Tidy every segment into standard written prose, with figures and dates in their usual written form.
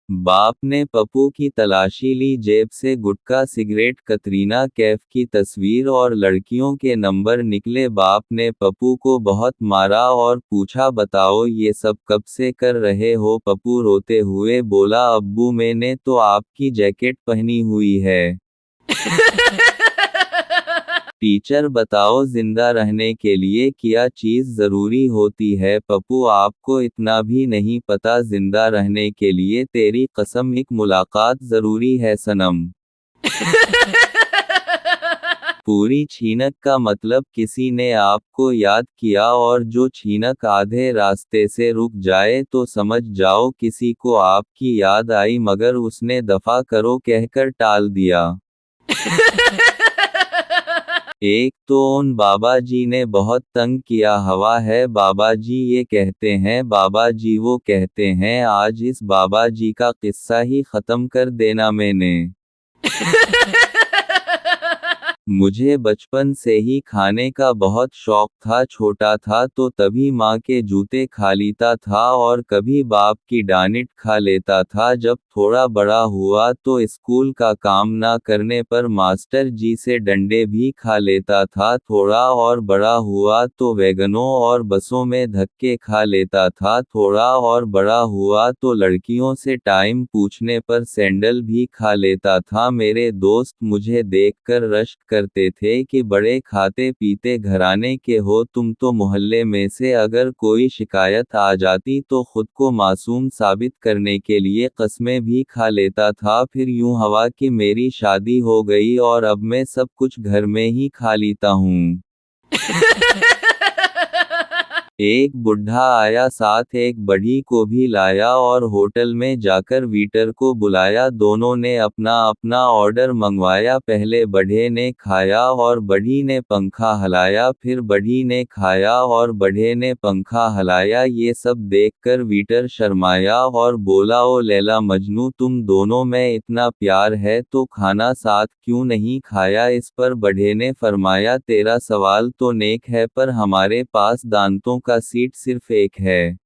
बाप ने पप्पू की तलाशी ली, जेब से गुटखा सिगरेट कतरीना कैफ की तस्वीर और लड़कियों के नंबर निकले। बाप ने पप्पू को बहुत मारा और पूछा बताओ ये सब कब से कर रहे हो। पप्पू रोते हुए बोला अब्बू मैंने तो आपकी जैकेट पहनी हुई है। टीचर बताओ जिंदा रहने के लिए क्या चीज जरूरी होती है। पप्पू आपको इतना भी नहीं पता, जिंदा रहने के लिए तेरी कसम एक मुलाकात जरूरी है सनम। पूरी छीनक का मतलब किसी ने आपको याद किया, और जो छीनक आधे रास्ते से रुक जाए तो समझ जाओ किसी को आपकी याद आई मगर उसने दफा करो कहकर टाल दिया। एक तो उन बाबा जी ने बहुत तंग किया। हवा है बाबा जी ये कहते हैं, बाबा जी वो कहते हैं, आज इस बाबा जी का किस्सा ही खत्म कर देना मैंने। मुझे बचपन से ही खाने का बहुत शौक था। छोटा था तो तभी माँ के जूते खा लेता था और कभी बाप की डांट खा लेता था। जब थोड़ा बड़ा हुआ तो स्कूल का काम ना करने पर मास्टर जी से डंडे भी खा लेता था। थोड़ा और बड़ा हुआ तो वैगनों और बसों में धक्के खा लेता था। थोड़ा और बड़ा हुआ तो लड़कियों से टाइम पूछने पर सैंडल भी खा लेता था। मेरे दोस्त मुझे देखकर रश्क करते थे कि बड़े खाते पीते घराने के हो तुम तो। मोहल्ले में से अगर कोई शिकायत आ जाती तो खुद को मासूम साबित करने के लिए कस्में भी खा लेता था। फिर यूं हवा कि मेरी शादी हो गई और अब मैं सब कुछ घर में ही खा लेता हूँ। एक बुढ़ा आया, साथ एक बढ़ी को भी लाया और होटल में जाकर वेटर को बुलाया। दोनों ने अपना अपना ऑर्डर मंगवाया। पहले बढ़े ने खाया और बढ़ी ने पंखा हिलाया, फिर बढ़ी ने खाया और बढ़े ने पंखा हिलाया। ये सब देखकर वेटर शर्माया और बोला ओ लैला मजनू तुम दोनों में इतना प्यार है तो खाना साथ क्यों नहीं खाया। इस पर बढ़े ने फरमाया तेरा सवाल तो नेक है पर हमारे पास दांतों का सीट सिर्फ एक है।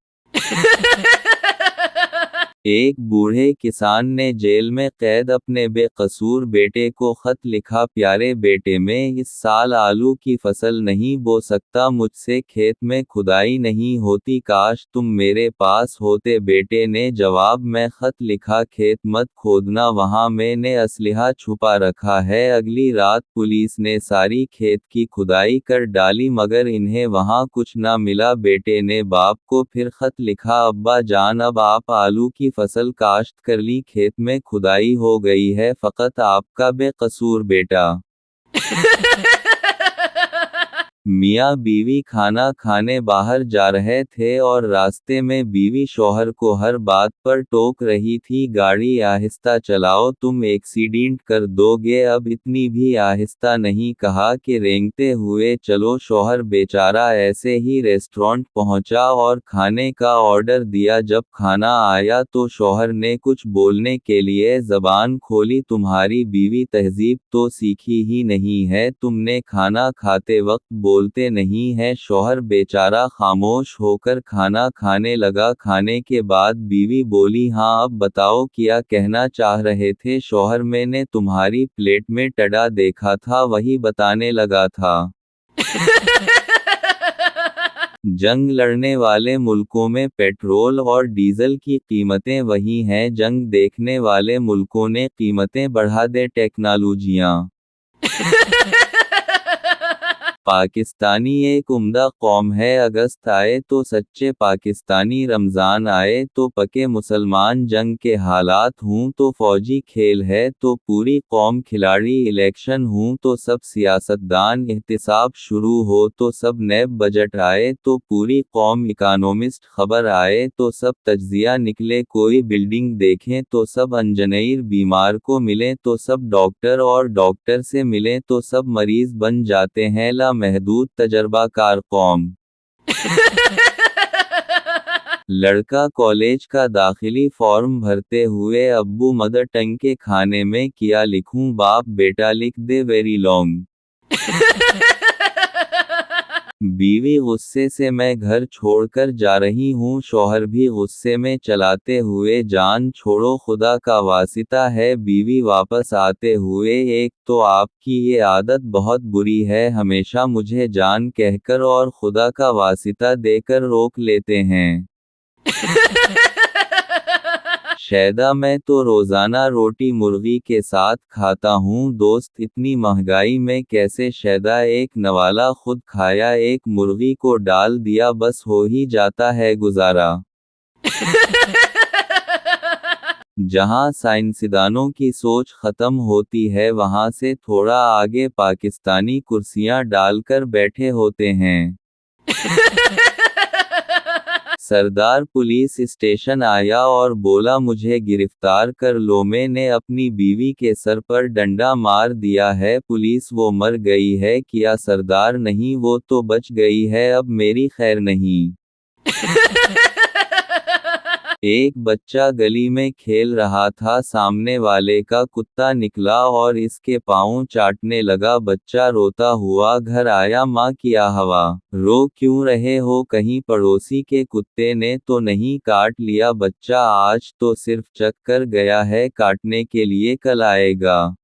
एक बूढ़े किसान ने जेल में कैद अपने बेकसूर बेटे को खत लिखा, प्यारे बेटे मैं इस साल आलू की फसल नहीं बो सकता, मुझसे खेत में खुदाई नहीं होती, काश तुम मेरे पास होते। बेटे ने जवाब में खत लिखा, खेत मत खोदना वहां मैंने असलिहा छुपा रखा है। अगली रात पुलिस ने सारी खेत की खुदाई कर डाली मगर इन्हें वहां कुछ ना मिला। बेटे ने बाप को फिर खत लिखा, अब्बा जान अब आप आलू की फसल काश्त कर ली, खेत में खुदाई हो गई है, फकत आपका बेकसूर बेटा। मियाँ बीवी खाना खाने बाहर जा रहे थे और रास्ते में बीवी शौहर को हर बात पर टोक रही थी, गाड़ी आहिस्ता चलाओ तुम एक्सीडेंट कर दोगे, अब इतनी भी आहिस्ता नहीं कहा कि रेंगते हुए चलो। शौहर बेचारा ऐसे ही रेस्टोरेंट पहुंचा और खाने का ऑर्डर दिया। जब खाना आया तो शौहर ने कुछ बोलने के लिए जबान खोली, तुम्हारी बीवी तहजीब तो सीखी ही नहीं है, तुमने खाना खाते वक्त बोलते नहीं है। शौहर बेचारा खामोश होकर खाना खाने लगा। खाने के बाद बीवी बोली, हाँ अब बताओ क्या कहना चाह रहे थे। शौहर, मैंने तुम्हारी प्लेट में टड़ा देखा था वही बताने लगा था। जंग लड़ने वाले मुल्कों में पेट्रोल और डीजल की कीमतें वही हैं, जंग देखने वाले मुल्कों ने कीमतें बढ़ा दे टेक्नोलॉजियां। पाकिस्तानी एक उम्दा कौम है, अगस्त आए तो सच्चे पाकिस्तानी, रमज़ान आए तो पके मुसलमान, जंग के हालात हूँ तो फौजी, खेल है तो पूरी कौम खिलाड़ी, इलेक्शन हूँ तो सब सियासतदान, एहतिसाब शुरू हो तो सब नैब, बजट आए तो पूरी कौम इकानोमिस्ट, खबर आए तो सब तज्जिया निकले, कोई बिल्डिंग देखें तो सब इंजीनियर, बीमार को मिलें तो सब डॉक्टर और डॉक्टर से मिलें तो सब मरीज बन जाते हैं, ला महदूद तजर्बाकार कौम। लड़का कॉलेज का दाखिली फॉर्म भरते हुए, अब्बू मदर टंग के खाने में क्या लिखूं, बाप बेटा लिख दे वेरी लॉन्ग। बीवी गुस्से से मैं घर छोड़कर जा रही हूँ, शौहर भी गुस्से में चलाते हुए जान छोड़ो खुदा का वास्ता है। बीवी वापस आते हुए, एक तो आपकी ये आदत बहुत बुरी है, हमेशा मुझे जान कहकर और खुदा का वास्ता देकर रोक लेते हैं। शैदा मैं तो रोजाना रोटी मुर्गी के साथ खाता हूँ दोस्त, इतनी महंगाई में कैसे शैदा, एक नवाला खुद खाया एक मुर्गी को डाल दिया, बस हो ही जाता है गुजारा। जहां साइंसदानों की सोच खत्म होती है, वहां से थोड़ा आगे पाकिस्तानी कुर्सियां डालकर बैठे होते हैं। सरदार पुलिस स्टेशन आया और बोला मुझे गिरफ्तार कर लो, मैंने अपनी बीवी के सर पर डंडा मार दिया है। पुलिस वो मर गई है क्या सरदार, नहीं वो तो बच गई है, अब मेरी खैर नहीं। एक बच्चा गली में खेल रहा था, सामने वाले का कुत्ता निकला और इसके पाँव चाटने लगा, बच्चा रोता हुआ घर आया, माँ क्या हवा, रो क्यों रहे हो, कहीं पड़ोसी के कुत्ते ने तो नहीं काट लिया, बच्चा आज तो सिर्फ चक कर गया है, काटने के लिए कल आएगा।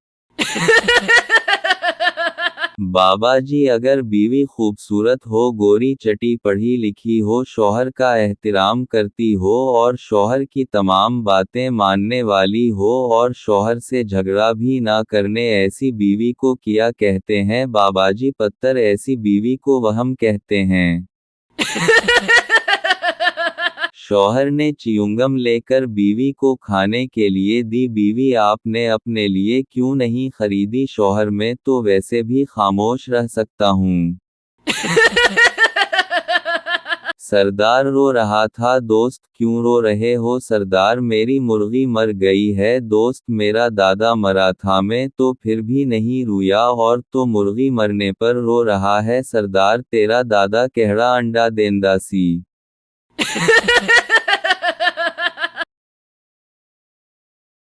बाबा जी अगर बीवी खूबसूरत हो, गोरी चटी पढ़ी लिखी हो, शौहर का एहतराम करती हो और शौहर की तमाम बातें मानने वाली हो और शौहर से झगड़ा भी ना करने, ऐसी बीवी को क्या कहते हैं बाबाजी पत्थर, ऐसी बीवी को वहम कहते हैं। शौहर ने च्युइंगम लेकर बीवी को खाने के लिए दी, बीवी आपने अपने लिए क्यों नहीं खरीदी, शौहर मैं तो वैसे भी खामोश रह सकता हूँ। सरदार रो रहा था, दोस्त क्यों रो रहे हो, सरदार मेरी मुर्गी मर गई है दोस्त, मेरा दादा मरा था, मैं तो फिर भी नहीं रोया और तो मुर्गी मरने पर रो रहा है, सरदार तेरा दादा केहड़ा अंडा देंदा सी।